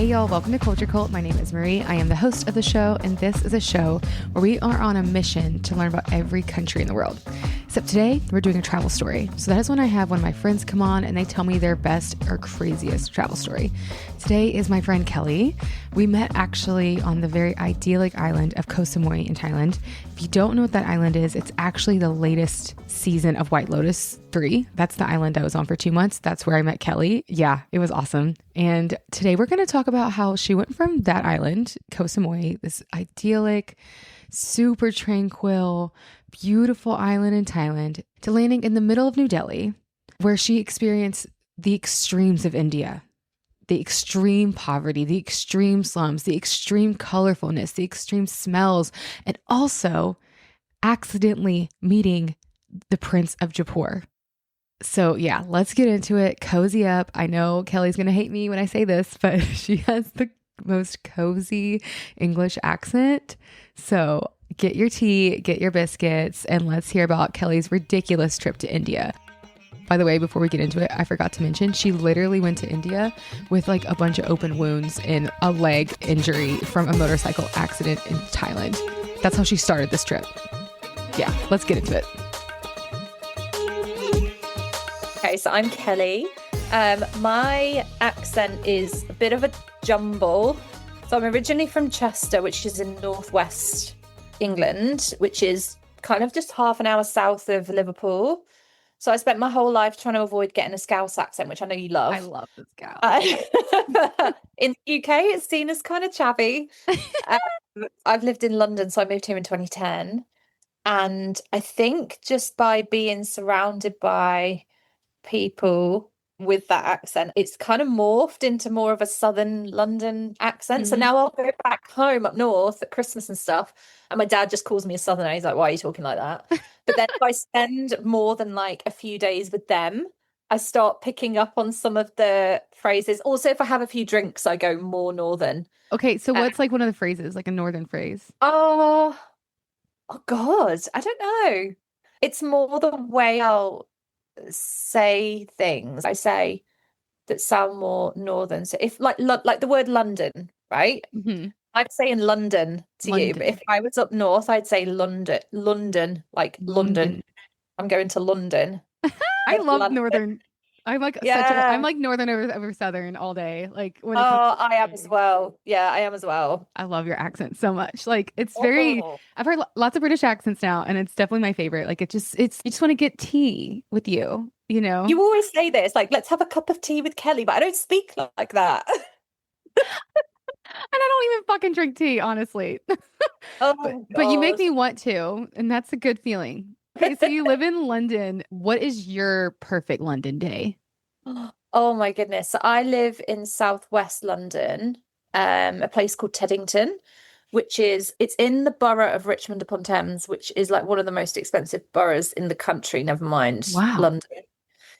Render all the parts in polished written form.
Hey y'all, welcome to Culture Cult. My name is Marie. I am the host of the show, and this is a show where we are on a mission to learn about every country in the world. Except today, we're doing a travel story. So that is when I have one of my friends come on and they tell me their best or craziest travel story. Today is my friend Kelly. We met actually on the very idyllic island of Koh Samui in Thailand. If you don't know what that island is, it's actually the latest season of White Lotus 3. That's the island I was on for 2 months. That's where I met Kelly. Yeah, it was awesome. And today we're going to talk about how she went from that island, Koh Samui, this idyllic, super tranquil, beautiful island in Thailand, to landing in the middle of New Delhi, where she experienced the extremes of India. The extreme poverty, the extreme slums, the extreme colorfulness, the extreme smells, and also accidentally meeting the Prince of Jaipur. So yeah, let's get into it. Cozy up. I know Kelly's going to hate me when I say this, but she has the most cozy English accent. So get your tea, get your biscuits, and let's hear about Kelly's ridiculous trip to India. By the way, before we get into it, I forgot to mention, she literally went to India with like a bunch of open wounds and a leg injury from a motorcycle accident in Thailand. That's how she started this trip. Yeah, let's get into it. Okay, so I'm Kelly. My accent is a bit of a jumble. So I'm originally from Chester, which is in northwest England, which is kind of just half an hour south of Liverpool. So I spent my whole life trying to avoid getting a Scouse accent, which I know you love. I love the Scouse. In the UK, it's seen as kind of chavvy. I've lived in London, so I moved here in 2010. And I think just by being surrounded by people with that accent, it's kind of morphed into more of a southern London accent. Mm-hmm. So now I'll go back home up north at Christmas and stuff, and my dad just calls me a southerner. He's like, why are you talking like that? But then if I spend more than like a few days with them, I start picking up on some of the phrases. Also, if I have a few drinks, I go more northern. Okay, so what's like one of the phrases, like a northern phrase? Oh God, I don't know. It's more the way I'll say things. I say that sound more northern. So if like the word London, right? Mm-hmm. I'm saying London to you, but if I was up north, I'd say London, like London. I'm going to London. I love London. northern. I'm like I'm like northern over southern all day. Like when it comes to I am as well. Yeah, I am as well. I love your accent so much. Like it's very I've heard lots of British accents now, and it's definitely my favorite. Like it's you just want to get tea with you, you know? You always say this, like, let's have a cup of tea with Kelly, but I don't speak like that. And I don't even fucking drink tea, honestly. But you make me want to, and that's a good feeling. Okay, so you live in London. What is your perfect London day? Oh my goodness. So I live in southwest London, a place called Teddington, it's in the borough of Richmond upon Thames, which is like one of the most expensive boroughs in the country, never mind London.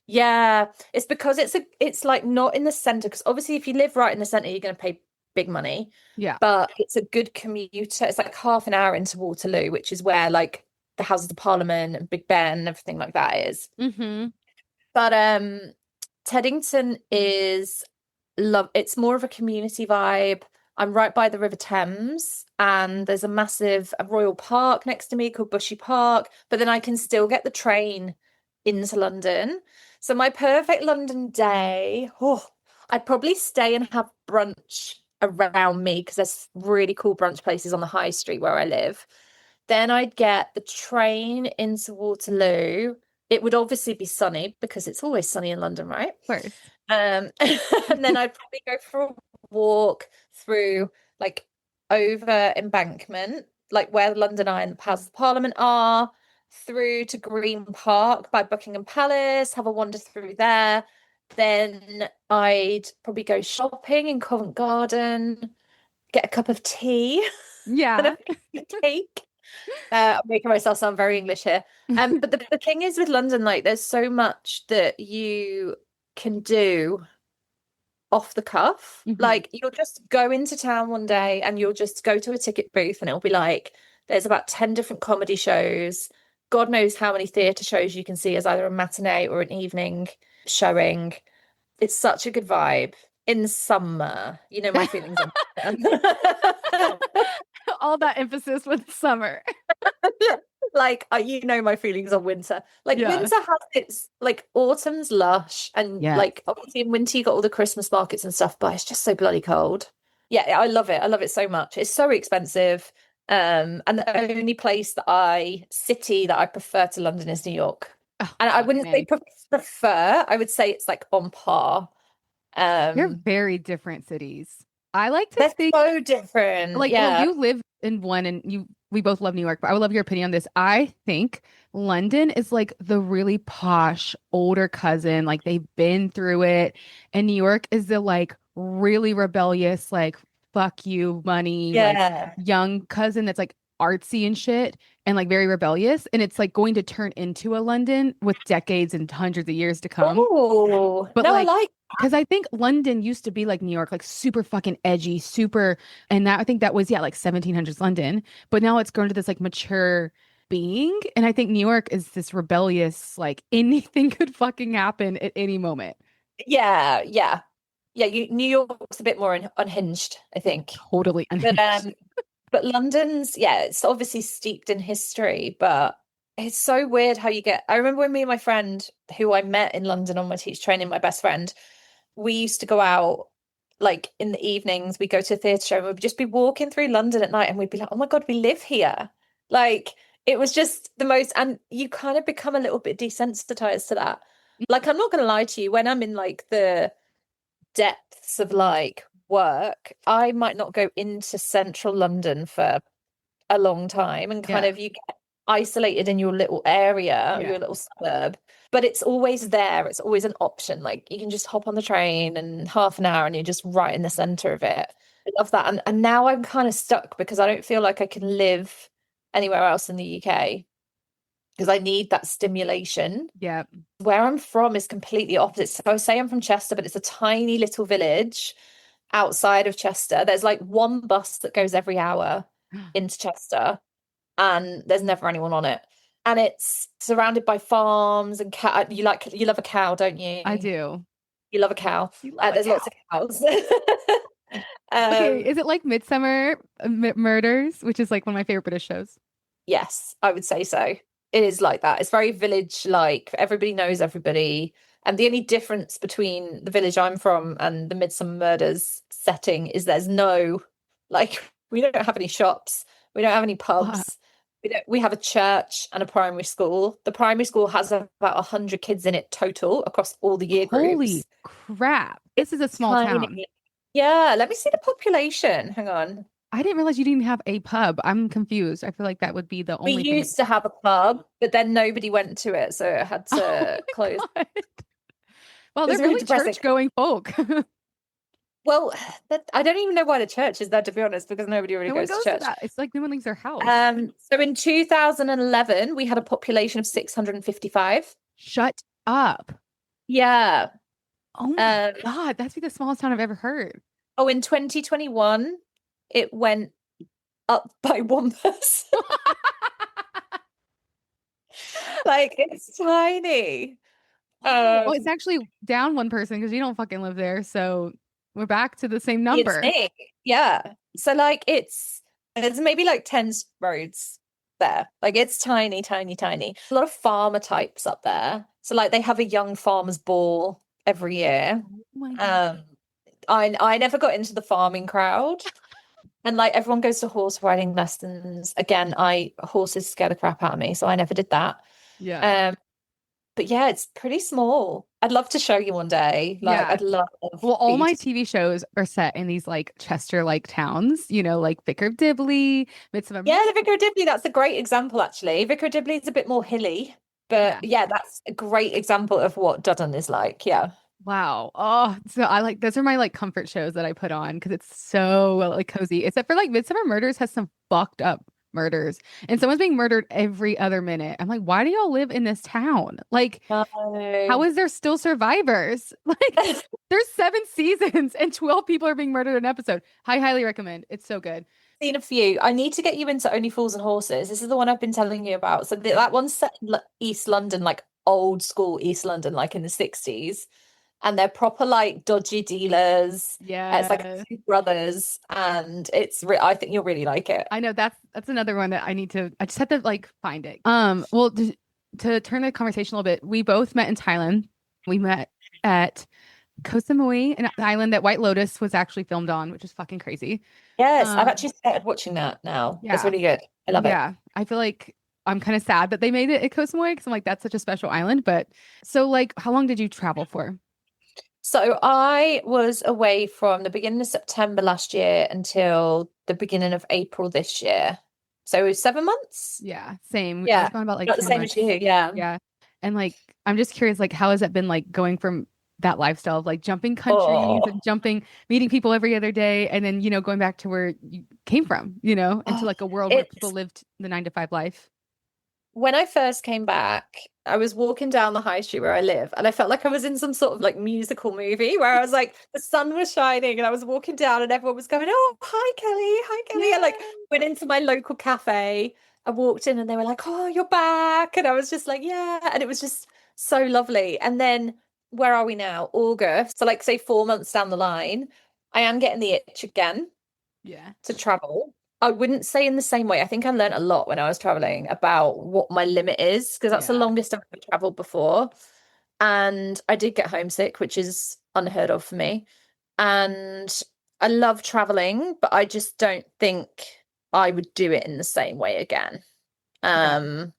Yeah, it's because it's like not in the centre, because obviously if you live right in the centre, you're going to pay big money. Yeah. But it's a good commuter. It's like half an hour into Waterloo, which is where like the Houses of Parliament and Big Ben and everything like that is. Mm-hmm. But Teddington is it's more of a community vibe. I'm right by the River Thames, and there's a royal park next to me called Bushy Park, but then I can still get the train into London. So my perfect London day, I'd probably stay and have brunch around me because there's really cool brunch places on the high street where I live. Then I'd get the train into Waterloo. It would obviously be sunny because it's always sunny in London, right? Of course. And then I'd probably go for a walk through like over Embankment, like where London Eye and the Houses of Parliament are, through to Green Park by Buckingham Palace, have a wander through there. Then I'd probably go shopping in Covent Garden, get a cup of tea. Yeah. And a cake. I'm making myself sound very English here. But the thing is with London, like there's so much that you can do off the cuff. Mm-hmm. Like you'll just go into town one day and you'll just go to a ticket booth and it'll be like there's about 10 different comedy shows. God knows how many theatre shows you can see as either a matinee or an evening showing. It's such a good vibe. in summer. You know my feelings on winter. All that emphasis with summer. Like, you know my feelings on winter. Like Yeah. winter has its like autumn's lush, and Yeah. like obviously in winter you got all the Christmas markets and stuff, but it's just so bloody cold. Yeah, I love it. I love it so much. It's so expensive. And the only city that I prefer to London is New York. Oh, And I fuck, wouldn't say man. prefer, I would say it's like on par. They're Um, very different cities. I like to they're think, so different. like, well, Yeah. you live in one and we both love New York, but I would love your opinion on this. I think London is like the really posh older cousin, like they've been through it. And New York is the like really rebellious, like, fuck you, money, like Yeah. young cousin that's like artsy and shit and like very rebellious. And it's like going to turn into a London with decades and hundreds of years to come. Oh, But no, I like, like. because I think London used to be like New York, like super fucking edgy, super, and that I think that was yeah, like 1700s London. But now it's grown to this like mature being, and I think New York is this rebellious, like anything could fucking happen at any moment. Yeah, yeah, yeah. New York's a bit more unhinged, I think. Totally But unhinged. London's, yeah, it's obviously steeped in history, but it's so weird how you get. I remember when me and my friend, who I met in London on my teacher training, my best friend, we used to go out like in the evenings. We go to a theatre show and we'd just be walking through London at night, and we'd be like, "Oh my God, we live here!" Like it was just the most, and you kind of become a little bit desensitized to that. Like I'm not going to lie to you, when I'm in like the depths of like work, I might not go into central London for a long time, and kind Yeah, of you get isolated in your little area, yeah. your little suburb, but it's always there. It's always an option. Like you can just hop on the train and half an hour and you're just right in the center of it. I love that. And now I'm kind of stuck because I don't feel like I can live anywhere else in the UK because I need that stimulation. Yeah. Where I'm from is completely opposite. So I say I'm from Chester, but it's a tiny little village outside of Chester. There's like one bus that goes every hour into Chester, and there's never anyone on it. And it's surrounded by farms and cat. You love a cow, don't I you? do. You love a cow. You love a There's lots cow. of cows. Okay, Um, is it like Midsummer Murders, which is like one of my favorite British shows? yes, I would say so. It is like that. It's very village-like. Everybody knows everybody. And the only difference between the village I'm from and the Midsummer Murders setting is there's no, like, we don't have any shops. We don't have any What? pubs. We have a church and a primary school. The primary school has about 100 kids in it total across all the year Holy groups. crap. This It's is a small town. tiny. Yeah, let me see the population. Hang on. I didn't realize you didn't have a pub. I'm confused. I feel like that would be the We only thing. used to have a pub, but then nobody went to it, so it had Oh to my close. God. Well, It they're was really really depressing. church-going folk. Well, I don't even know why the church is there, to be honest, because nobody really No one goes to goes to church. that. It's like no one leaves their house. So in 2011, we had a population of 655. Shut up. Yeah. Oh my Um, God, that's the smallest town I've ever heard. oh, in 2021, it went up by one person. Like it's tiny. Well, it's actually down one person because you don't fucking live there. So we're back to the same It's number. me. Yeah. So like there's maybe like 10 roads there. Like it's tiny, tiny, tiny. A lot of farmer types up there. So like they have a young farmer's ball every year. Oh my God. Um I never got into the farming crowd. And like everyone goes to horse riding lessons. Again, I horses scare the crap out of me, so I never did that. Yeah. Um but yeah, it's pretty small. I'd love to show you one day. Like Yeah. I'd love Well, for all you my to. TV shows are set in these like Chester-like towns, like Vicar of Dibley, Midsummer. Yeah, the Vicar of Dibley, that's a great example, actually. Vicar of Dibley is a bit more hilly, but Yeah. yeah, that's a great example of what Dudden is like. Yeah. Wow. Oh, so I like those are my like comfort shows that I put on because it's so like cozy. Except for like Midsummer Murders has some fucked up murders and someone's being murdered every other minute. I'm like, why do y'all live in this town? Like, how No. is there still survivors? Like, there's 7 seasons and 12 people are being murdered an episode. I highly recommend. It's so good. Seen a few. I need to get you into Only Fools and Horses. This is the one I've been telling you about. So that one's set in East London, like old school East London, like in the 60s. and they're proper like dodgy dealers. It's like Yeah. two brothers, and I think you'll really like it. I know that's another one that I just had to like find it. Well, to turn the conversation a little bit, we both met in Thailand. We met at Koh Samui, an island that White Lotus was actually filmed on, which is fucking crazy. Yes, I've Um, actually started watching that now. It's yeah, really good. I love it. yeah. I feel like I'm kind of sad that they made it at Koh Samui because I'm like, that's such a special island. But so like, how long did you travel for? So I was away from the beginning of September last year until the beginning of April this year. So 7 months. Yeah, same. I was Yeah, gone about like not the four same as months. you. Yeah. Yeah. And like, I'm just curious, like, how has it been like going from that lifestyle of like jumping countries Oh, and meeting people every other day, and then, going back to where you came from, into oh, like a world where people it's lived the 9 to 5 life? when I first came back, I was walking down the high street where I live, and I felt like I was in some sort of like musical movie where I was like, the sun was shining, and I was walking down, and everyone was going, "Oh, hi, Kelly, hi, Kelly." I Yeah. like went into my local cafe. I walked in, and they were like, "Oh, you're back," and I was just like, "Yeah," and it was just so lovely. And then where are we now? August. So, like, say 4 months down the line, I am getting the itch again Yeah. to travel. I wouldn't say in the same way. I think I learned a lot when I was traveling about what my limit is, because that's the Yeah. longest I've ever traveled before. And I did get homesick, which is unheard of for me. And I love traveling, but I just don't think I would do it in the same way again. Yeah. Um,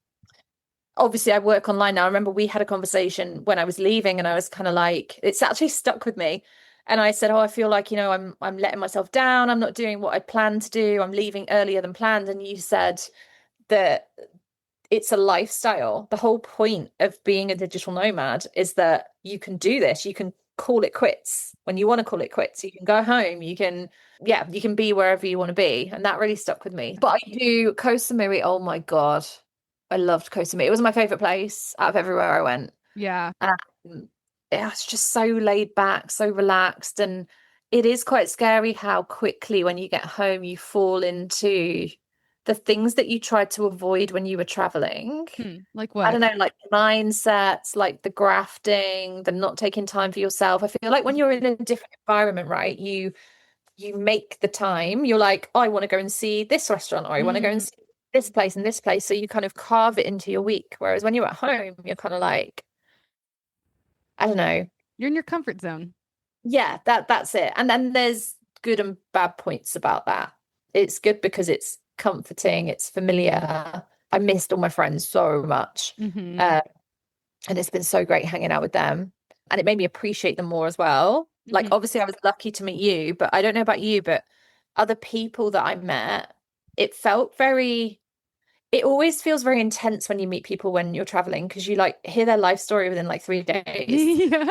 Obviously I work online now. I remember we had a conversation when I was leaving, and I was kind of like, it's actually stuck with me. And I said, "Oh, I feel like, I'm letting myself down. I'm not doing what I planned to do. I'm leaving earlier than planned." And you said that it's a lifestyle. The whole point of being a digital nomad is that you can do this. You can call it quits when you want to call it quits. You can go home. You can be wherever you want to be. And that really stuck with me. But I do Koh Samui. Oh my God. I loved Koh Samui. It was my favorite place out of everywhere I went. Yeah. Um, yeah, it's just so laid back, so relaxed. And it is quite scary how quickly, when you get home, you fall into the things that you tried to avoid when you were traveling. Like I don't what? know, like mindsets, like the grafting, the not taking time for yourself. I feel like when you're in a different environment, right, you make the time. You're like, "Oh, I want to go and see this restaurant, or I want to go and Mm, see this place and this place." So you kind of carve it into your week. Whereas when you're at home, you're kind of like, I don't know. you're in your comfort zone. Yeah, that's it. And then there's good and bad points about that. It's good because it's comforting, it's familiar. I missed all my friends so much. Hmm. Uh, and it's been so great hanging out with them. And it made me appreciate them more as well. Like, Hmm. obviously, I was lucky to meet you, but I don't know about you, but other people that I met, it felt very, it always feels very intense when you meet people when you're traveling, because you like hear their life story within like 3 days, Yeah.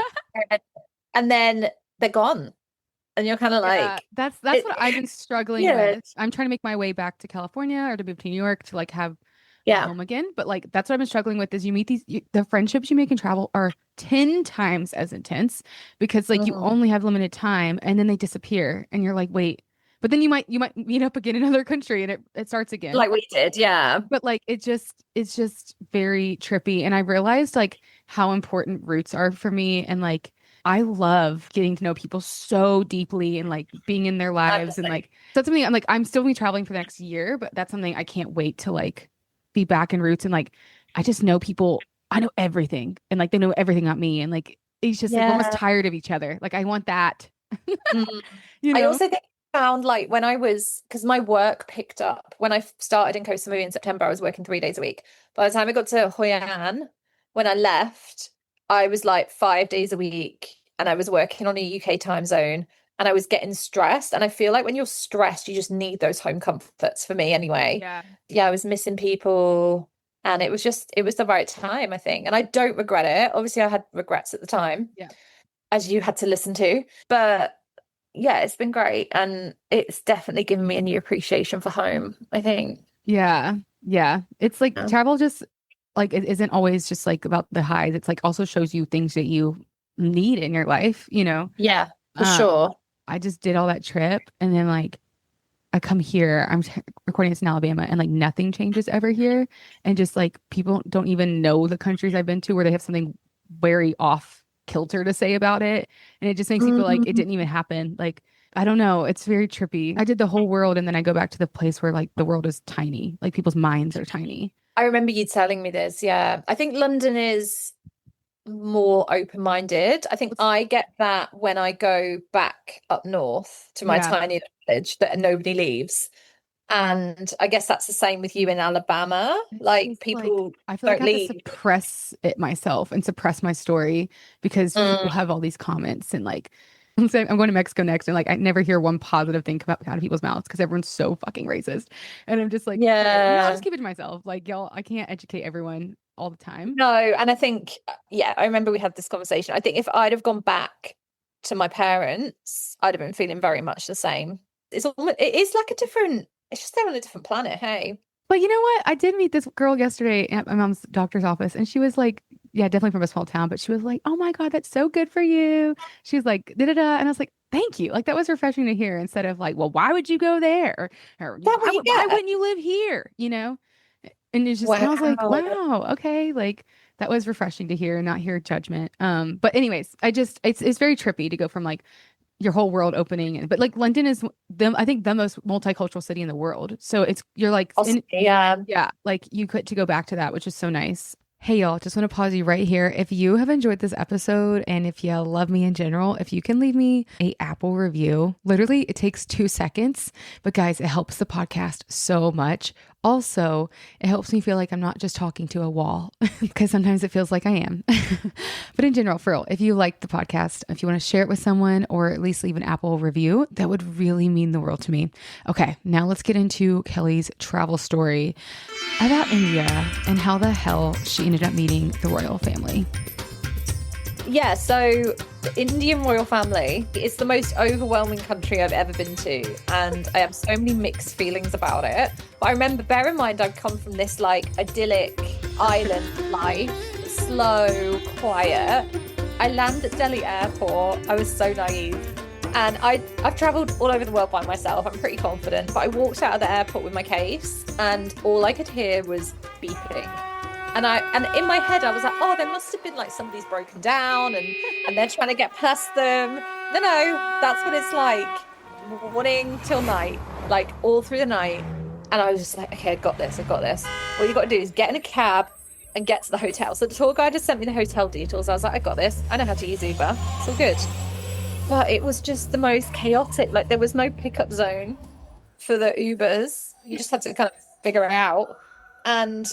and then they're gone. And you're kind of Yeah, like, that's it, what I've been struggling yeah, with. I'm trying to make my way back to California or to move to New York to like have a yeah. home again. But like that's what I've been struggling with is you meet the friendships you make in travel are 10 times as intense because like you Mhm. only have limited time and then they disappear and you're like, wait, but then you might meet up again in another country and it starts again. Like we did, yeah. But like it's just very trippy. And I realized like how important roots are for me. And like I love getting to know people so deeply and like being in their I'm the lives. And same. like that's something I'm still gonna be traveling for the next year, but that's something I can't wait to like be back in roots and like I just know people, I know everything and like they know everything about me. And like it's just like we're almost Yeah. tired of each other. Like I want that, Mm. you I know? also think I found like when I was, because my work picked up when I started in Koh Samui in September, I was working 3 days a week. By the time I got to Hoi An, when I left, I was like 5 days a week, and I was working on a UK time zone, and I was getting stressed. And I feel like when you're stressed, you just need those home comforts, for me anyway. Yeah. Yeah, I was missing people, and it was the right time, I think. And I don't regret it. Obviously, I had regrets at the time, Yeah. as you had to listen to, but yeah, it's been great, and it's definitely given me a new appreciation for home, I think. Yeah. Yeah. It's like Yeah, travel just like it isn't always just like about the highs. It's like also shows you things that you need in your life, you know. yeah, for Um, sure. I just did all that trip and then like I come here, recording this in Alabama and like nothing changes ever here. And just like people don't even know the countries I've been to where they have something very off. kilter to say about it. And it just makes me feel like it didn't even happen. Like, I don't know. It's very trippy. I did the whole world and then I go back to the place where like the world is tiny, like people's minds are tiny. I remember you telling me this. Yeah. I think London is more open-minded. I think I get that when I go back up north to my Yeah. tiny village that nobody leaves. And I guess that's the same with you in Alabama. It's Like just like people I feel like don't I have to leave. suppress it myself and suppress my story because people Mm, have all these comments and like I'm saying I'm going to Mexico next and like I never hear one positive thing come out of people's mouths because everyone's so fucking racist. And I'm just like, okay, you know, I'll just yeah. keep it to myself. Like y'all, I can't educate everyone all the time. No, and I think, yeah, I remember we had this conversation. I think if I'd have gone back to my parents, I'd have been feeling very much the same. It is like a different, it's just they're on a different planet, hey? But you know what? I did meet this girl yesterday at my mom's doctor's office, and she was like, yeah, definitely from a small town, but she was like, oh my God, that's so good for you. She was like, da da da. And I was like, thank you. Like, that was refreshing to hear instead of like, well, why would you go there? Or That what you why get? wouldn't you live here? You know? And it's just, and I was like, Wow. wow, okay. Like, that was refreshing to hear and not hear judgment. But anyways, it's very trippy to go from like, your whole world opening but like London is I think the most multicultural city in the world, so it's you're like Also, in yeah. yeah, like you could to go back to that, which is so nice. Hey, y'all, just want to pause you right here. If you have enjoyed this episode and if you love me in general, if you can leave me a Apple review, literally it takes 2 seconds, but guys, it helps the podcast so much. Also, it helps me feel like I'm not just talking to a wall because sometimes it feels like I am. But in general, for real, if you like the podcast, if you want to share it with someone or at least leave an Apple review, that would really mean the world to me. Okay, now let's get into Kelly's travel story about India and how the hell she ended up meeting the royal family. Yeah, so the Indian royal family is the most overwhelming country I've ever been to, and I have so many mixed feelings about it. But I remember, bear in mind, I've come from this like idyllic island life, slow, quiet. I land at Delhi airport. I was so naive. And I've traveled all over the world by myself. I'm pretty confident. But I walked out of the airport with my case, and all I could hear was beeping. And in my head I was like, oh, there must have been like somebody's broken down and they're trying to get past them. No, that's what it's like. Morning till night, like all through the night. And I was just like, okay, I got this, I got this. All you got to do is get in a cab and get to the hotel. So the tour guide just sent me the hotel details. I was like, I got this. I know how to use Uber. It's all good. But it was just the most chaotic. Like there was no pickup zone for the Ubers. You just had to kind of figure it out. And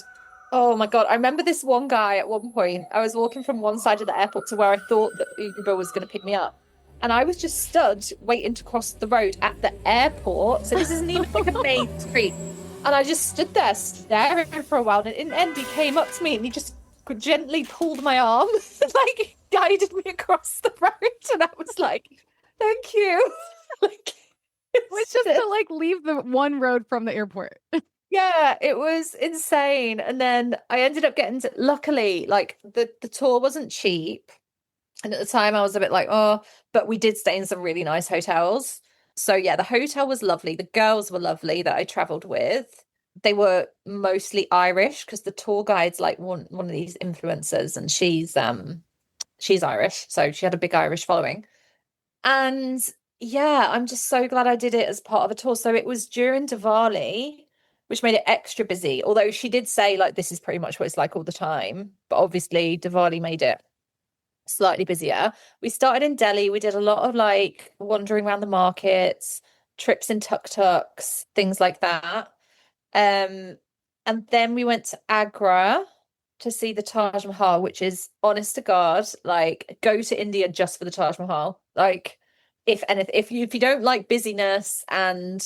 oh my God, I remember this one guy at one point. I was walking from one side of the airport to where I thought that Uber was going to pick me up. And I was just stood waiting to cross the road at the airport. So this isn't even like a main street. And I just stood there staring for a while. And in the end, he came up to me and he just gently pulled my arm, like guided me across the road. And I was like, thank you. Like, It's just to like leave the one road from the airport. yeah, it was insane. And then I ended up getting luckily, like the tour wasn't cheap. And at the time I was a bit like, oh, but we did stay in some really nice hotels. So yeah, the hotel was lovely. The girls were lovely that I traveled with. They were mostly Irish because the tour guide's like one of these influencers and she's Irish. So she had a big Irish following. And yeah, I'm just so glad I did it as part of a tour. So it was during Diwali, which made it extra busy. Although she did say like this is pretty much what it's like all the time. But obviously Diwali made it slightly busier. We started in Delhi. We did a lot of like wandering around the markets, trips in tuk-tuks, things like that. Um, and then we went to Agra to see the Taj Mahal, which is honest to God, like go to India just for the Taj Mahal. Like if anything, if you don't like busyness and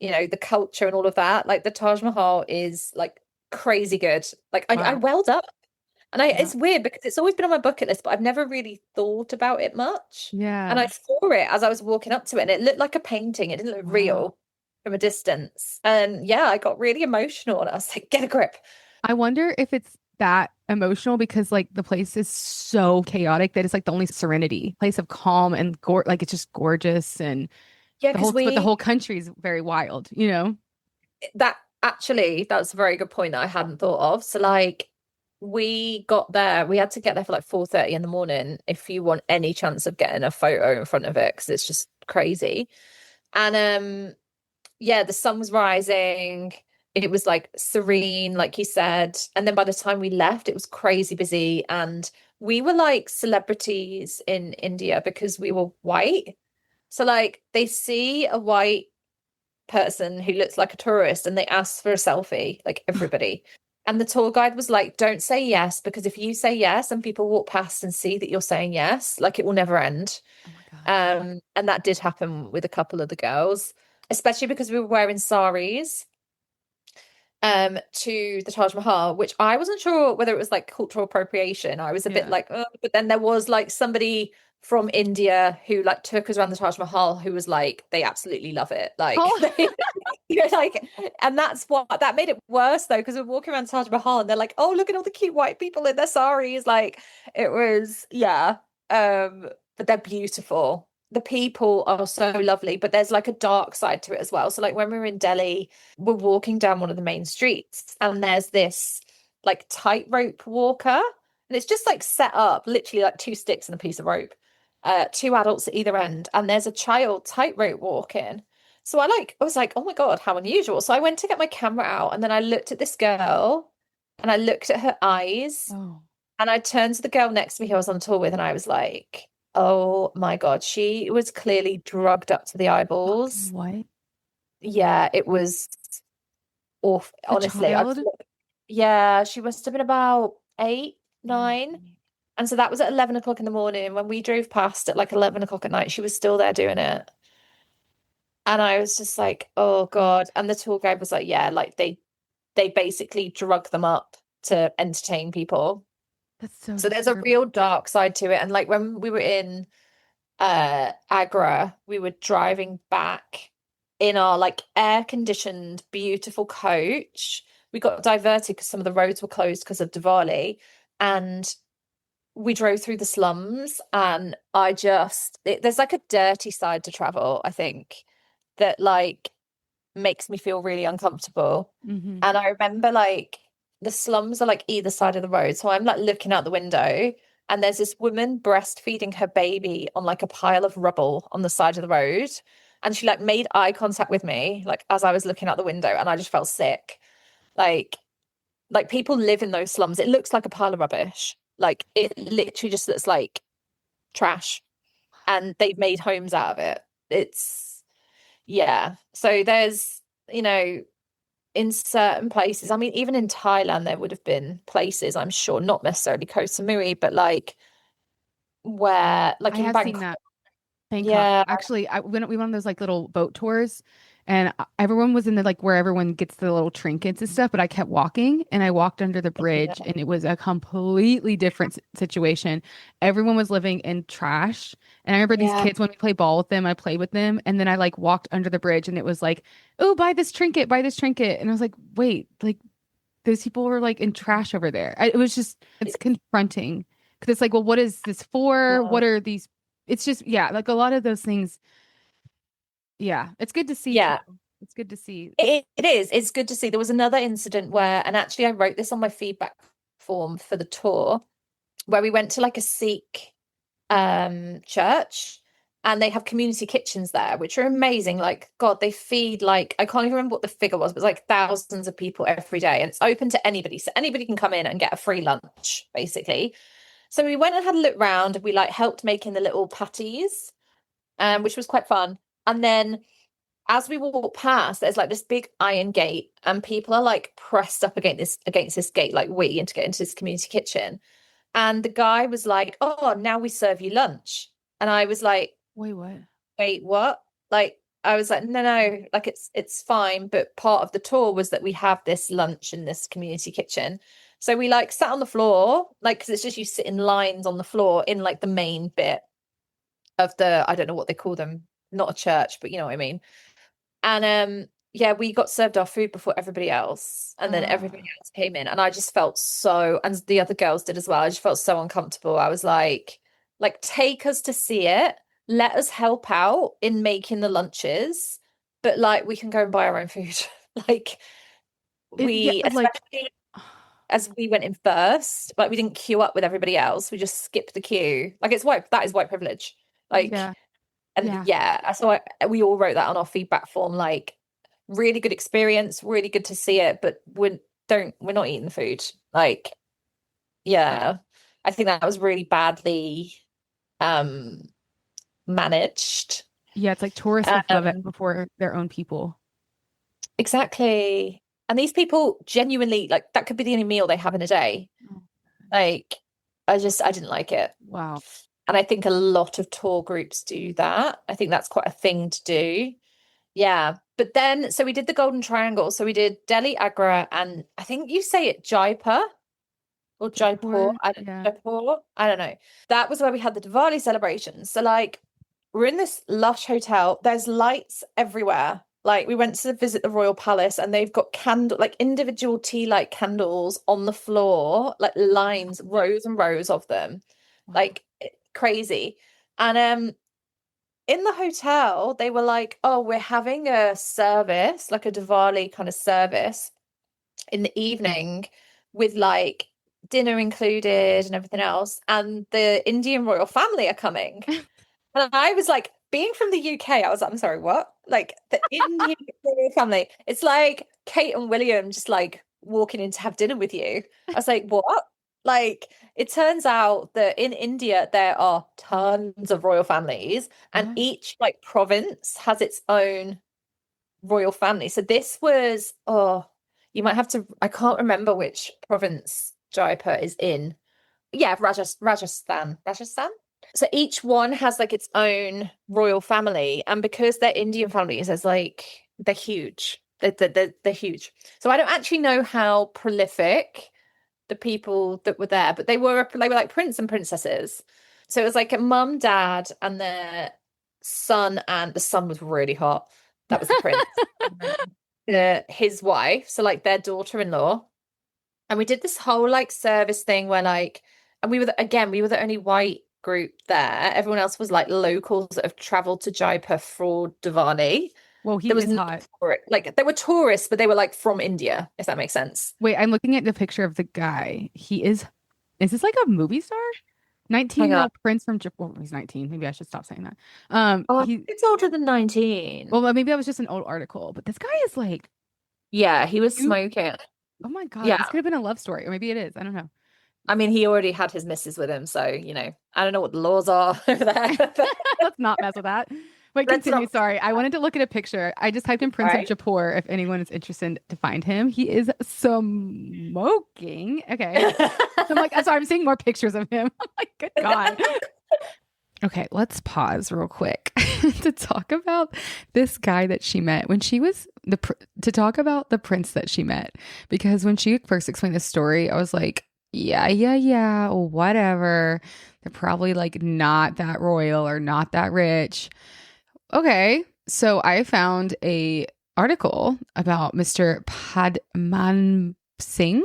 you know the culture and all of that, like the Taj Mahal is like crazy good. Like I Wow. welled up. And Yeah. it's weird because it's always been on my bucket list, but I've never really thought about it much. And Yeah. I saw it as I was walking up to it, and it looked like a painting. It didn't look Wow. real from a distance. And yeah, I got really emotional, and I was like, "Get a grip." I wonder if it's that emotional because like the place is so chaotic that it's like the only serenity, place of calm and like it's just gorgeous and Yeah, the whole because but the whole country is very wild, you know? that actually that's a very good point that I hadn't thought of. So like we got there. We had to get there for like 4:30 in the morning if you want any chance of getting a photo in front of it, because it's just crazy. And yeah, the sun was rising. It was like serene, like you said. And then by the time we left, it was crazy busy. And we were like celebrities in India because we were white. So like they see a white person who looks like a tourist and they ask for a selfie, like everybody. And the tour guide was like, don't say yes, because if you say yes and people walk past and see that you're saying yes, like it will never end. Oh my gosh. And that did happen with a couple of the girls, especially because we were wearing saris to the Taj Mahal, which I wasn't sure whether it was like cultural appropriation. I was a bit Yeah. like, oh, but then there was like somebody from India who like took us around the Taj Mahal who was like, they absolutely love it. Like Oh, they, you're like, and that's what that made it worse though, because we're walking around Taj Mahal and they're like, oh, look at all the cute white people in their saris. Like it was, yeah. But they're beautiful. The people are so lovely, but there's like a dark side to it as well. So like when we were in Delhi, we're walking down one of the main streets and there's this like tightrope walker, and it's just like set up literally like two sticks and a piece of rope, two adults at either end, and there's a child tightrope walking. So I was like, oh my God, how unusual. So I went to get my camera out and then I looked at this girl and I looked at her eyes oh, and I turned to the girl next to me who I was on tour with and I was like, oh my God, she was clearly drugged up to the fucking eyeballs. what? Yeah, it was awful. A Honestly, child? yeah, she must have been about eight, Oh, nine. And so that was at 11 o'clock in the morning. When we drove past at like 11 o'clock at night, she was still there doing it. And I was just like, oh God. And the tour guide was like, yeah, like they basically drug them up to entertain people. that's so So there's a disturbing. real dark side to it. And like when we were in Agra, we were driving back in our like air conditioned, beautiful coach. We got diverted because some of the roads were closed because of Diwali. And we drove through the slums. And there's like a dirty side to travel, I think, that like makes me feel really uncomfortable. Hmm. And I remember like the slums are like either side of the road. So I'm like looking out the window and there's this woman breastfeeding her baby on like a pile of rubble on the side of the road. And she like made eye contact with me, like as I was looking out the window, and I just felt sick. Like, like people live in those slums. It looks like a pile of rubbish. Like it literally just looks like trash. And they've made homes out of it. It's yeah. So there's, you know, in certain places, I mean, even in Thailand, there would have been places, I'm sure, not necessarily Koh Samui, but like where, I like in have seen Bangkok, that. Bangkok. yeah, Actually, we went on those like little boat tours, and everyone was in the like where everyone gets the little trinkets and stuff. But I kept walking, and I walked under the bridge, yeah, and it was a completely different situation. Everyone was living in trash, and I remember these yeah, kids when we play ball with them, I played with them, and then I like walked under the bridge, and it was like, "Oh, buy this trinket," and I was like, "Wait, like those people were like in trash over there." It was just it's confronting because it's like, well, what is this for? What wow. are these? It's just yeah, like a lot of those things. Yeah, it's good to see too. Yeah, It's good to see. it is. It's good to see. There was another incident where, and actually, I wrote this on my feedback form for the tour, where we went to like a Sikh church and they have community kitchens there which are amazing. Like God, they feed like I can't even remember what the figure was, but it's like thousands of people every day and it's open to anybody, so anybody can come in and get a free lunch basically. So we went and had a look round and we like helped making the little patties, which was quite fun. And then as we walk past, there's like this big iron gate and people are like pressed up against this gate like we and to get into this community kitchen. And the guy was like, "Oh, now we serve you lunch." And I was like, Wait, what? "Wait, what?" Like I was like, "No, no, like it's fine." But part of the tour was that we have this lunch in this community kitchen. So we like sat on the floor, like because it's just you sit in lines on the floor in like the main bit of the, I don't know what they call them, not a church, but you know what I mean. And yeah, we got served our food before everybody else. And then Uh, everybody else came in. And I just felt so, and the other girls did as well. I just felt so uncomfortable. I was like, take us to see it. Let us help out in making the lunches, but like we can go and buy our own food. Like yeah, we like especially as we went in first, like we didn't queue up with everybody else. We just skipped the queue. Like that is white privilege. Like, Yeah. and Yeah. yeah, so we all wrote that on our feedback form. Like, really good experience, really good to see it, but we're not eating the food. Like, yeah, I think that was really badly um managed. Yeah. It's like tourists above it Um, before their own people. exactly. And these people genuinely, like, that could be the only meal they have in a day. Oh, Like, I didn't like it. wow. And I think a lot of tour groups do that. I think that's quite a thing to do. Yeah. But then, so we did the Golden Triangle. So we did Delhi, Agra, and I think you say it Jaipur or Jaipur. Jaipur. Yeah. Jaipur. I don't know. That was where we had the Diwali celebrations. So, like, we're in this lush hotel. There's lights everywhere. Like, we went to visit the Royal Palace, and they've got like individual tea light candles on the floor, like lines, rows and rows of them, Wow. like crazy. And in the hotel, they were like, "Oh, we're having a service, like a Diwali kind of service in the evening with like dinner included and everything else. And the Indian royal family are coming." And I was like, being from the UK, I was like, I'm sorry, what? Like the Indian royal family. It's like Kate and William just like walking in to have dinner with you. I was like, what? Like, it turns out that in India there are tons of royal families, and Oh. each like province has its own royal family. So this was, you might have to, I can't remember which province Jaipur is in. Yeah, Rajasthan. So each one has like its own royal family, and because they're Indian families, there's like they're huge. They're huge. So I don't actually know how prolific the people that were there, but they were like prince and princesses. So it was like a mum, dad, and their son, and the son was really hot. That was the prince. His wife, so like their daughter-in-law. And we did this whole like service thing where like, and we were the only white group there. Everyone else was like locals that have traveled to Jaipur for Diwali. Well, he There was is no hot. like they were tourists, but they were like from India, if that makes sense. Wait, I'm looking at the picture of the guy. Is this like a movie star? Hang on. 19-year-old prince from Japan. Well, he's 19. Maybe I should stop saying that. Oh, it's older than 19. Well, maybe that was just an old article, but this guy is like, Yeah, he was you, smoking. oh my God, Yeah. this could have been a love story, or maybe it is. I don't know. I mean, he already had his missus with him, so I don't know what the laws are over there. Let's not mess with that. Wait, Let's continue. not. Sorry. I wanted to look at a picture. I just typed in Prince of Right. Jaipur if anyone is interested to find him. He is smoking. Okay. I'm like, sorry, I'm seeing more pictures of him. I'm like, good God. Okay, let's pause real quick to talk about this guy that she met when she was to talk about the prince that she met. Because when she first explained this story, I was like, yeah, whatever. They're probably like not that royal or not that rich. Okay, so I found a article about Mr. Padman Singh.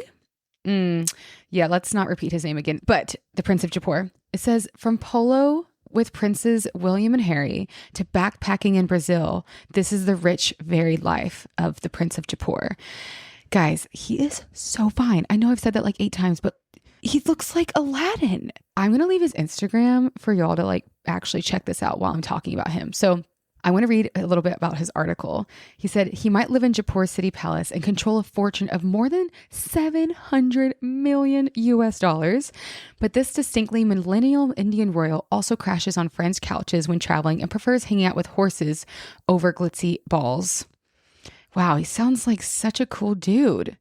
Yeah, let's not repeat his name again. But the Prince of Jaipur. It says, from polo with Princes William and Harry to backpacking in Brazil, this is the rich, varied life of the Prince of Jaipur. Guys, he is so fine. I know I've said that like 8 times, but he looks like Aladdin. I'm going to leave his Instagram for y'all to like actually check this out while I'm talking about him. So I want to read a little bit about his article. He said he might live in Jaipur City Palace and control a fortune of more than 700 million US dollars. But this distinctly millennial Indian royal also crashes on friends' couches when traveling and prefers hanging out with horses over glitzy balls. Wow, he sounds like such a cool dude.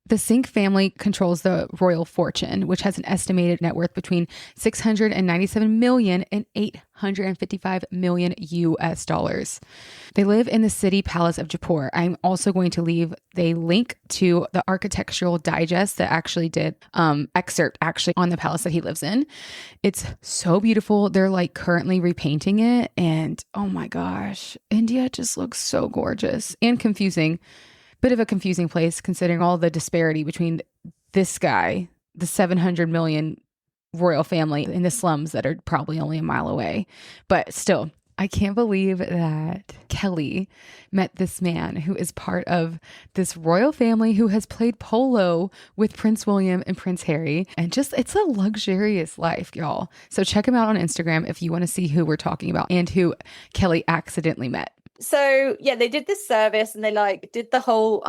The Singh family controls the royal fortune, which has an estimated net worth between 697 million and 855 million US dollars. They live in the city palace of Jaipur. I'm also going to leave a link to the architectural digest that actually did excerpt actually on the palace that he lives in. It's so beautiful. They're like currently repainting it, and oh my gosh, India just looks so gorgeous and confusing. Bit of a confusing place considering all the disparity between this guy, the 700 million royal family, in the slums that are probably only a mile away. But still, I can't believe that Kelly met this man who is part of this royal family who has played polo with Prince William and Prince Harry. And just, it's a luxurious life, y'all. So check him out on Instagram if you want to see who we're talking about and who Kelly accidentally met. So yeah, they did this service and they like did the whole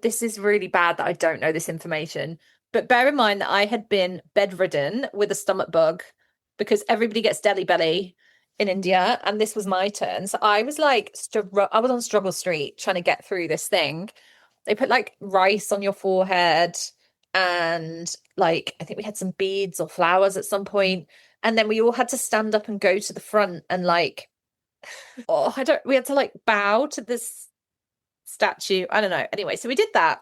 this is really bad that I don't know this information. But bear in mind that I had been bedridden with a stomach bug because everybody gets deli belly in India, and this was my turn. So I was like, I was on struggle street trying to get through this thing. They put like rice on your forehead, and like I think we had some beads or flowers at some point, and then we all had to stand up and go to the front and like, we had to like bow to this statue. I don't know. Anyway, so we did that.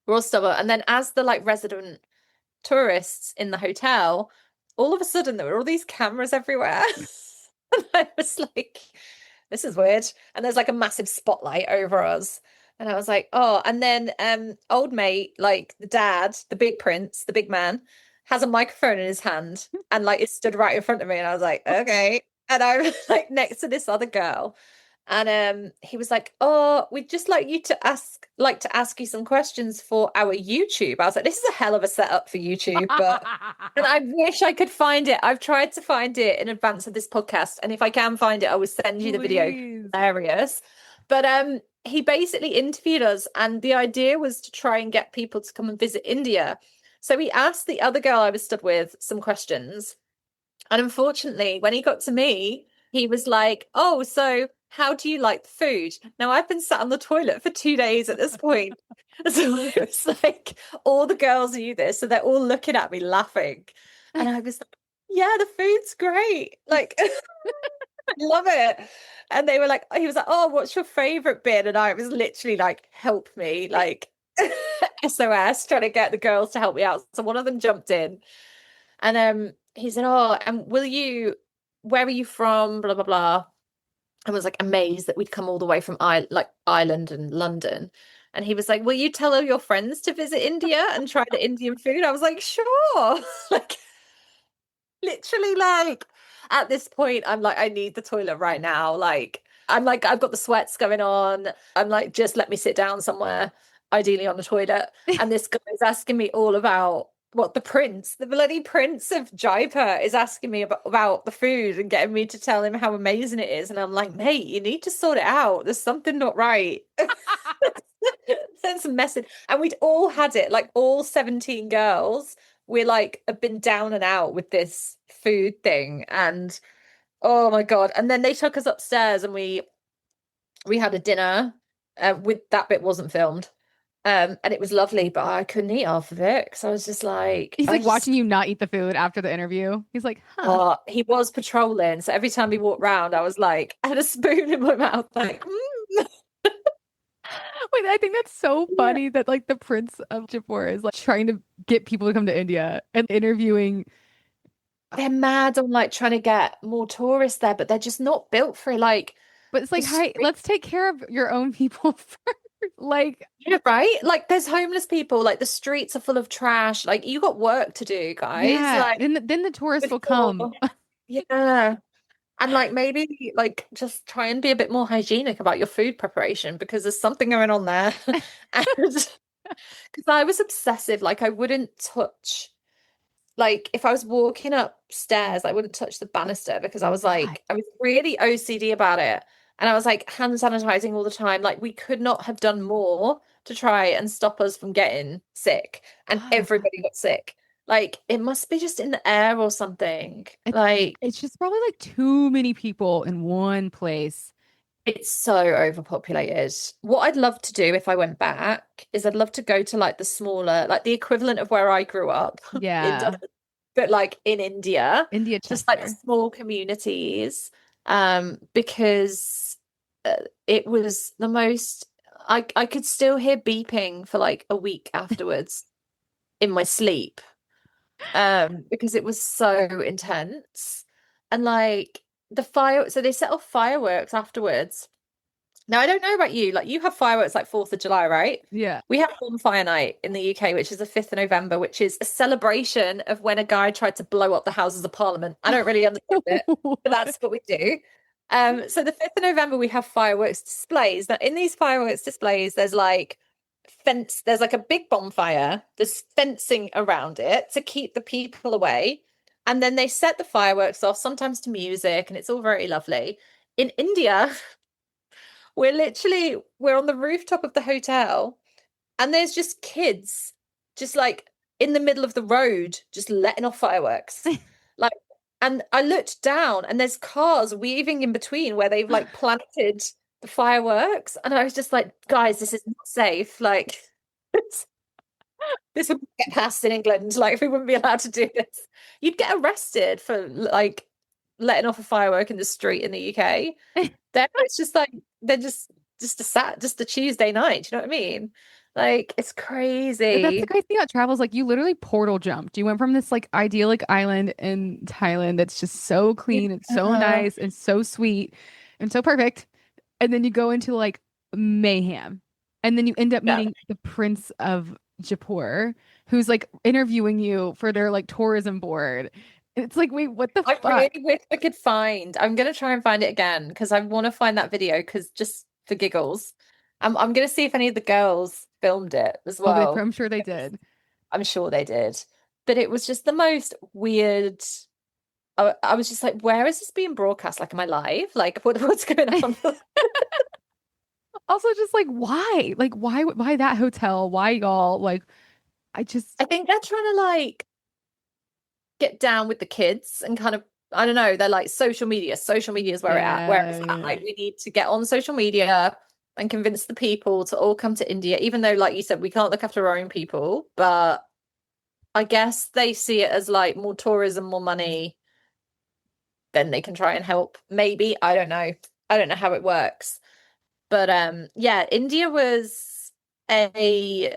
We're all stubborn, and then as the like resident tourists in the hotel, all of a sudden there were all these cameras everywhere. And I was like, this is weird. And there's like a massive spotlight over us. And I was like, oh, and then old mate, like the dad, the big prince, the big man, has a microphone in his hand and like it stood right in front of me. And I was like, okay. And I was like next to this other girl. And he was like, oh, we'd just like to ask you some questions for our YouTube. I was like, this is a hell of a setup for YouTube, but and I wish I could find it. I've tried to find it in advance of this podcast, and if I can find it, I will send you the video. Hilarious. But he basically interviewed us, and the idea was to try and get people to come and visit India. So he asked the other girl I was stood with some questions, and unfortunately, when he got to me, he was like, oh, so how do you like the food? Now, I've been sat on the toilet for 2 days at this point. So it was like all the girls knew this. So they're all looking at me laughing. And I was like, yeah, the food's great. Like, I love it. And they were like, he was like, oh, what's your favorite bit? And I was literally like, help me, like SOS, trying to get the girls to help me out. So one of them jumped in and he said, oh, and where are you from? Blah, blah, blah. I was like amazed that we'd come all the way from Ireland and London. And he was like, will you tell all your friends to visit India and try the Indian food? I was like, sure. Like literally like at this point, I'm like, I need the toilet right now. Like, I'm like, I've got the sweats going on. I'm like, just let me sit down somewhere, ideally on the toilet. And this guy is asking me all about what the bloody Prince of Jaipur is asking me about the food and getting me to tell him how amazing it is. And I'm like, mate, you need to sort it out. There's something not right. Send some message. And we'd all had it, like all 17 girls, we like have been down and out with this food thing. And oh my God. And then they took us upstairs and we had a dinner. With that bit wasn't filmed. And it was lovely, but I couldn't eat half of it because I was just like, he's like watching you not eat the food after the interview. He's like, huh. He was patrolling. So every time he walked round, I was like, I had a spoon in my mouth, like, Wait, I think that's so funny that like the Prince of Jaipur is like trying to get people to come to India and interviewing. They're mad on like trying to get more tourists there, but they're just not built for it. Like, but it's like, hi, let's take care of your own people first. Like, yeah, right? Like, there's homeless people. Like, the streets are full of trash. Like, you got work to do, guys. Yeah, like, then the tourists will come. Yeah. And like maybe like just try and be a bit more hygienic about your food preparation because there's something going on there. And because I was obsessive, like I wouldn't touch, like if I was walking upstairs, I wouldn't touch the banister because I was like, I was really OCD about it. And I was like hand sanitizing all the time. Like we could not have done more to try and stop us from getting sick. And everybody got sick. Like it must be just in the air or something. Like it's just probably like too many people in one place. It's so overpopulated. What I'd love to do if I went back is I'd love to go to like the smaller, like the equivalent of where I grew up. Yeah. But like in India, just like the small communities. Because it was the most, I could still hear beeping for like a week afterwards in my sleep. Because it was so intense. And like so they set off fireworks afterwards. Now I don't know about you, like you have fireworks like 4th of July, right? Yeah. We have Bonfire Night in the UK, which is the 5th of November, which is a celebration of when a guy tried to blow up the Houses of Parliament. I don't really understand it, but that's what we do. So the 5th of November we have fireworks displays. Now in these fireworks displays, there's like a big bonfire, there's fencing around it to keep the people away. And then they set the fireworks off, sometimes to music, and it's all very lovely. In India, we're on the rooftop of the hotel, and there's just kids just like in the middle of the road, just letting off fireworks. Like, and I looked down and there's cars weaving in between where they've like planted the fireworks. And I was just like, guys, this is not safe. Like, this would get passed in England. Like, we wouldn't be allowed to do this. You'd get arrested for like letting off a firework in the street in the UK. There, it's just like they're just a Tuesday night. You know what I mean? Like, it's That's crazy. the great thing about travel is like you literally portal jumped. You went from this like idyllic island in Thailand that's just so clean and so Yeah. nice and so sweet and so perfect. And then you go into like mayhem. And then you end up Yeah. meeting the Prince of Jaipur, who's like interviewing you for their like tourism board. And it's like, wait, what the I really fuck? wish I could find. I'm gonna try and find it again because I want to find that video because just for giggles. I'm gonna see if any of the girls filmed it as Oh, well. I'm sure they did. I'm sure they did. But it was just the most weird. I was just like, where is this being broadcast? Like, am I live? Like, what's going on? Also, just like why? Like why that hotel? Why y'all? Like I just I think they're trying to like get down with the kids and kind of, I don't know, they're like social media. Social media is where it's at. yeah. Like, we need to get on social media and convince the people to all come to India, even though, like you said, we can't look after our own people. But I guess they see it as like more tourism, more money, then they can try and help. Maybe. I don't know. I don't know how it works. But yeah, India was a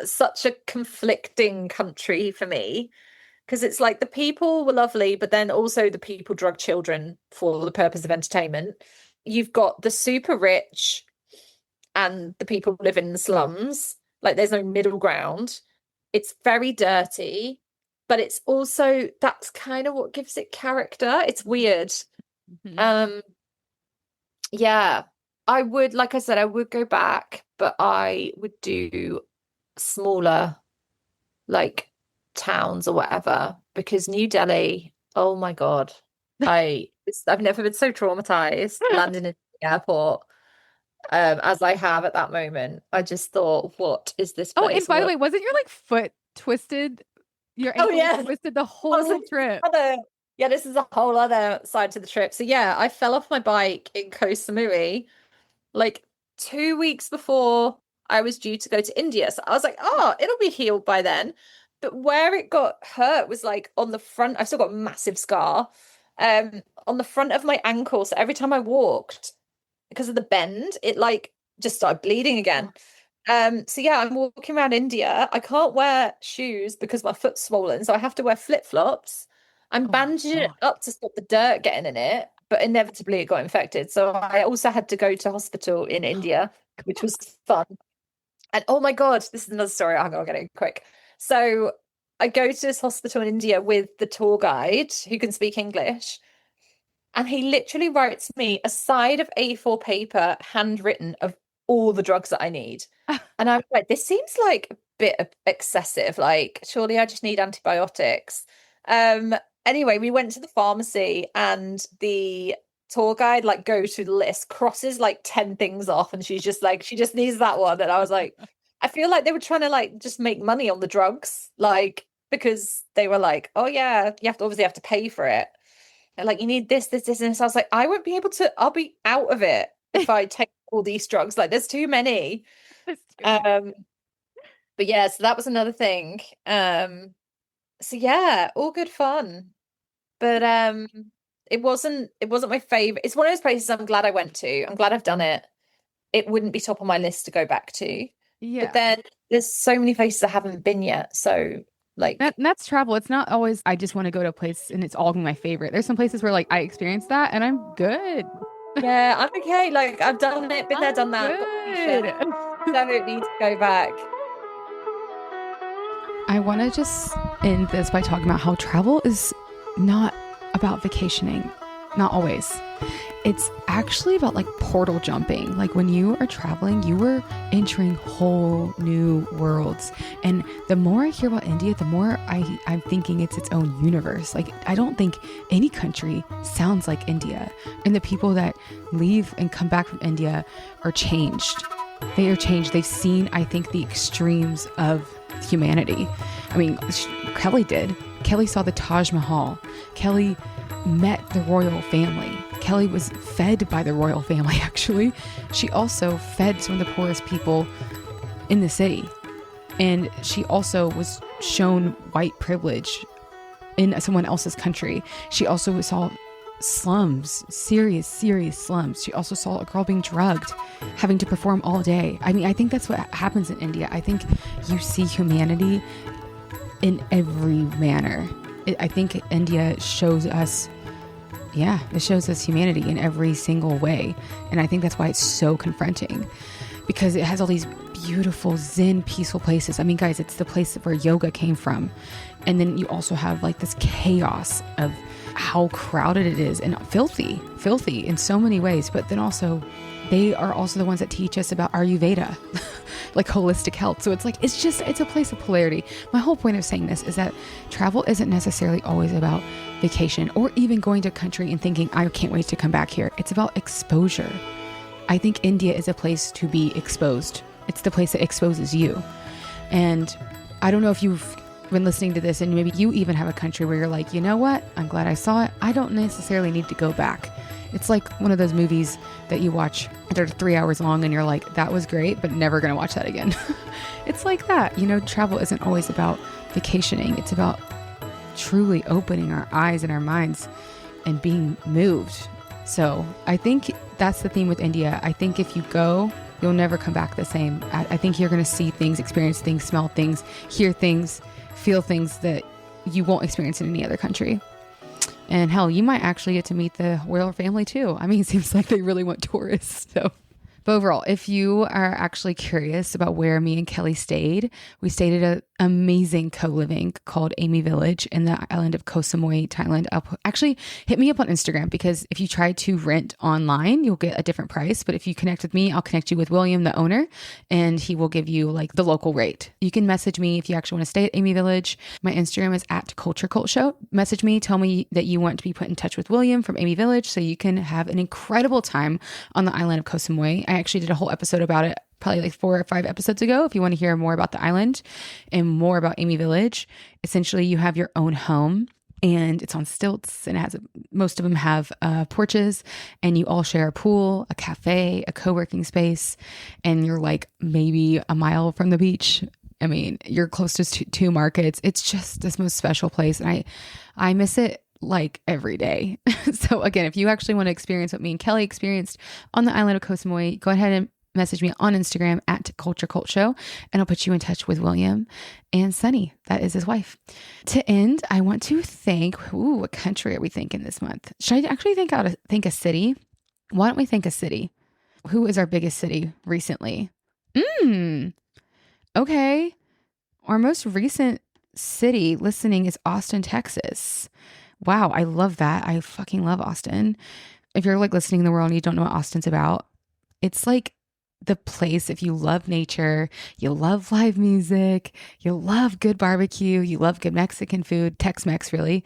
such a conflicting country for me because it's like the people were lovely, but then also the people drug children for the purpose of entertainment. You've got the super rich and the people who live in the slums. Like, there's no middle ground. It's very dirty, but it's also that's kind of what gives it character. It's weird. Mhm. Um, yeah, I would, like I said, I would go back, but I would do smaller like towns or whatever because New Delhi, oh my God, I've never been so traumatized landing in the airport as I have at that moment. I just thought, what is this Oh, and place? by the What? way, wasn't your like foot twisted? Your Oh ankle was yeah. twisted the I was whole like, trip. yeah, this is a whole other side to the trip. So yeah, I fell off my bike in Koh Samui like 2 weeks before I was due to go to India. So I was like, oh, it'll be healed by then. But where it got hurt was like on the front. I've still got a massive scar on the front of my ankle. So every time I walked, because of the bend, it like just started bleeding again. So yeah, I'm walking around India. I can't wear shoes because my foot's swollen, so I have to wear flip-flops. I'm Oh my bandaging it God. up to stop the dirt getting in it, but inevitably it got infected. So I also had to go to hospital in India, which was fun. And oh my God, this is another story. I'm gonna get it quick. So I go to this hospital in India with the tour guide who can speak English, and he literally writes me a side of A4 paper, handwritten, of all the drugs that I need. And I'm like, this seems like a bit excessive. Like, surely I just need antibiotics. Um, anyway, we went to the pharmacy and the tour guide like goes through the list, crosses like 10 things off, and she's just like, she just needs that one. And I was like, I feel like they were trying to like just make money on the drugs, like because they were like, oh yeah, you have to obviously have to pay for it. They're like, you need this, and this. I was like, I won't be able to, I'll be out of it if I take all these drugs. Like, there's too many. That's too many. Um, but yeah, so that was another thing. So yeah, all good fun. But it wasn't my favorite. It's one of those places I'm glad I went to. I'm glad I've done it. It wouldn't be top of my list to go back to. But Yeah. then there's so many places I haven't been yet. So like, That's travel. It's not always I just want to go to a place and it's all my favorite. There's some places where like I experienced that and I'm good. yeah, I'm okay. Like, I've done it, been there, I'm done that, got the t-shirt. good. Don't need to go back. I want to just end this by talking about how travel is not about vacationing. not always. It's actually about like portal jumping. Like when you are traveling, you are entering whole new worlds. And the more I hear about India, the more I'm thinking it's its own universe. Like I don't think any country sounds like India. And the people that leave and come back from India are changed. They are changed. They've seen, I think, the extremes of humanity. I mean, Kelly did. Kelly saw the Taj Mahal. Kelly met the royal family. Kelly was fed by the royal family, actually. She also fed some of the poorest people in the city. And she also was shown white privilege in someone else's country. She also saw slums, serious slums. She also saw a girl being drugged, having to perform all day. I mean, I think that's what happens in India. I think you see humanity in every manner. I think India shows us, it shows us humanity in every single way. And I think that's why it's so confronting, because it has all these beautiful, zen, peaceful places. I mean, guys, it's the place where yoga came from. And then you also have like this chaos of how crowded it is and filthy in so many ways. But then also, they are also the ones that teach us about Ayurveda, like holistic health. So it's like, it's a place of polarity. My whole point of saying this is that travel isn't necessarily always about vacation or even going to a country and thinking, I can't wait to come back here. It's about exposure. I think India is a place to be exposed. It's the place that exposes you. And I don't know if you've been listening to this and maybe you even have a country where you're like, you know what? I'm glad I saw it. I don't necessarily need to go back. It's like one of those movies that you watch that are 3 hours long and you're like, that was great, but never going to watch that again. It's like that. You know, travel isn't always about vacationing. It's about truly opening our eyes and our minds and being moved. So I think that's the theme with India. I think if you go, you'll never come back the same. I think you're going to see things, experience things, smell things, hear things, feel things that you won't experience in any other country. And hell, you might actually get to meet the royal family too. I mean, it seems like they really want tourists. So, but overall, if you are actually curious about where me and Kelly stayed, we stayed at an amazing co-living called Amy Village in the island of Koh Samui, Thailand. Actually, hit me up on Instagram, because if you try to rent online, you'll get a different price. But if you connect with me, I'll connect you with William, the owner, and he will give you like the local rate. You can message me if you actually want to stay at Amy Village. My Instagram is @CultureCultShow. Message me, tell me that you want to be put in touch with William from Amy Village so you can have an incredible time on the island of Koh Samui. I actually did a whole episode about it probably like 4 or 5 episodes ago. If you want to hear more about the island and more about Amy Village, essentially you have your own home and it's on stilts and most of them have porches, and you all share a pool, a cafe, a co-working space, and you're like maybe a mile from the beach. I mean, you're close to 2 markets. It's just this most special place. And I miss it like every day. So again, if you actually want to experience what me and Kelly experienced on the island of Koh Samui, go ahead and message me on Instagram @CultureCultShow, and I'll put you in touch with William and Sunny. That is his wife. To end, I want to think, what country are we thinking this month? Should I actually think a city? Why don't we think a city? Who is our biggest city recently? Okay. Our most recent city listening is Austin, Texas. Wow, I love that. I fucking love Austin. If you're like listening in the world and you don't know what Austin's about, it's like the place, if you love nature, you love live music, you love good barbecue, you love good Mexican food, Tex-Mex really.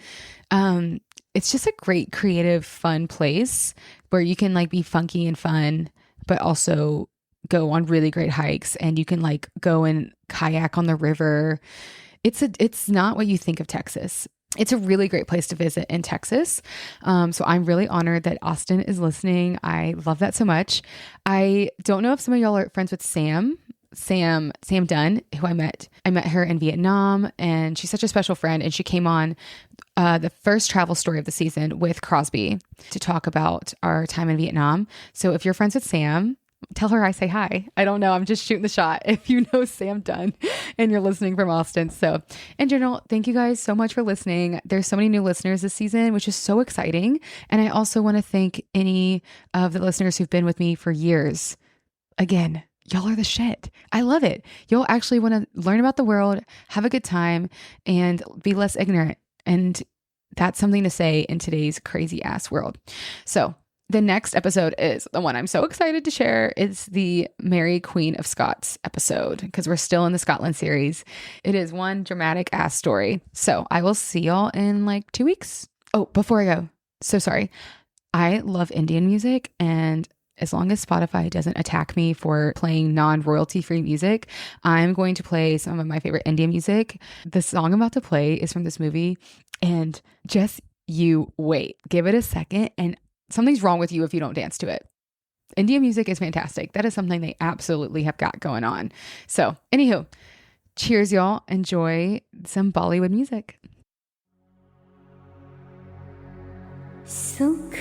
It's just a great, creative, fun place where you can like be funky and fun, but also go on really great hikes, and you can like go and kayak on the river. It's not what you think of Texas. It's a really great place to visit in Texas. So I'm really honored that Austin is listening. I love that so much. I don't know if some of y'all are friends with Sam Dunn, who I met her in Vietnam, and she's such a special friend. And she came on the first travel story of the season with Crosby to talk about our time in Vietnam. So if you're friends with Sam, tell her I say hi. I don't know. I'm just shooting the shot if you know Sam Dunn and you're listening from Austin. So in general, thank you guys so much for listening. There's so many new listeners this season, which is so exciting. And I also want to thank any of the listeners who've been with me for years. Again, y'all are the shit. I love it. You'll actually want to learn about the world, have a good time, and be less ignorant. And that's something to say in today's crazy ass world. So the next episode is the one I'm so excited to share. It's the Mary Queen of Scots episode because we're still in the Scotland series. It is one dramatic ass story. So I will see y'all in like 2 weeks. Oh, before I go, so sorry. I love Indian music, and as long as Spotify doesn't attack me for playing non-royalty free music, I'm going to play some of my favorite Indian music. The song I'm about to play is from this movie, and just you wait, give it a second, and something's wrong with you if you don't dance to it. Indian music is fantastic. That is something they absolutely have got going on. So, anywho, cheers, y'all. Enjoy some Bollywood music. सुख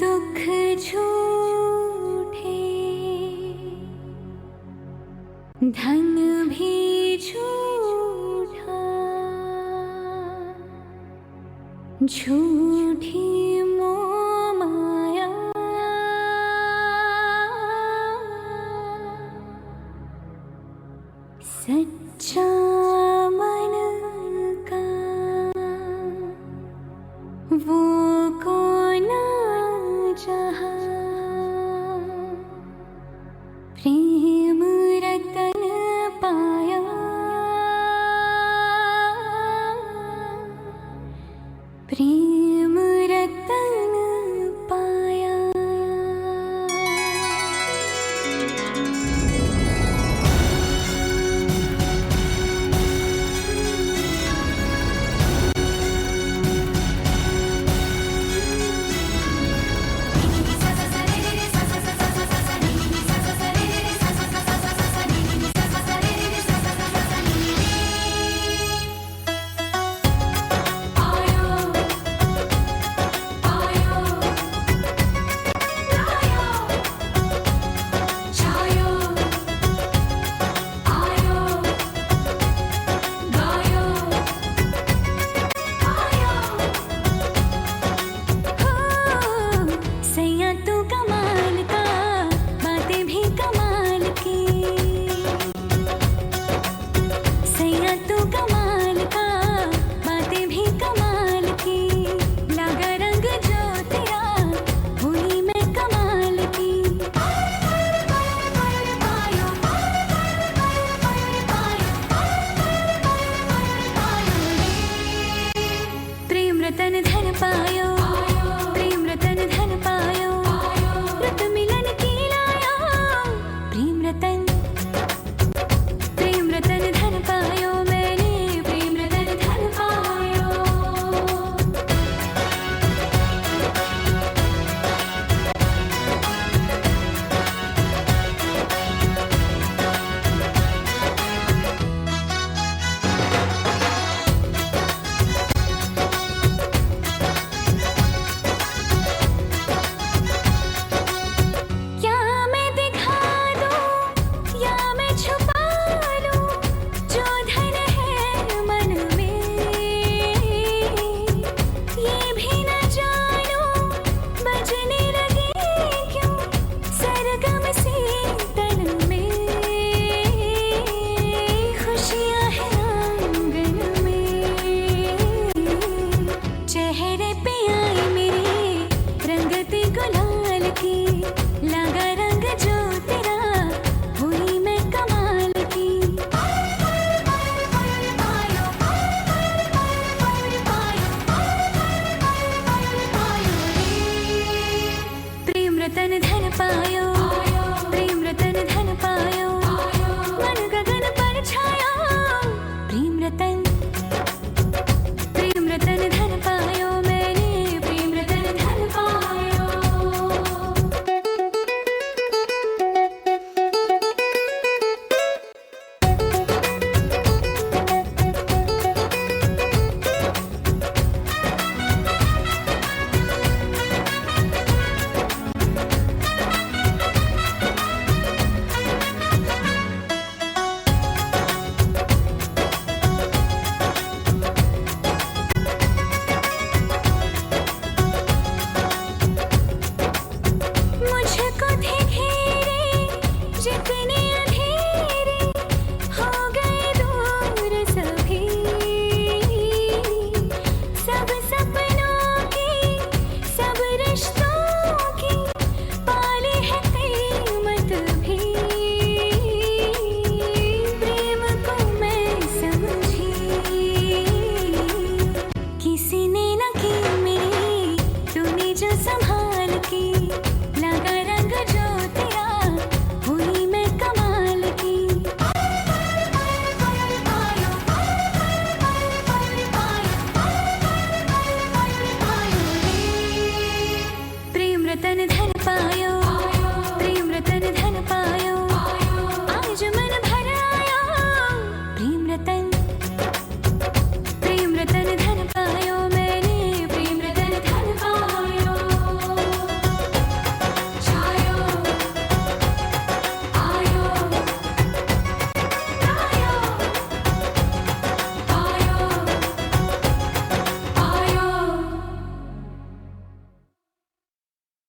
दुख झूठे धन भी झूठा झूठी मोह माया सच्चा मन का वो कौन जहाँ प्रेम रतन पाया प्रेम रतन पाया संभाल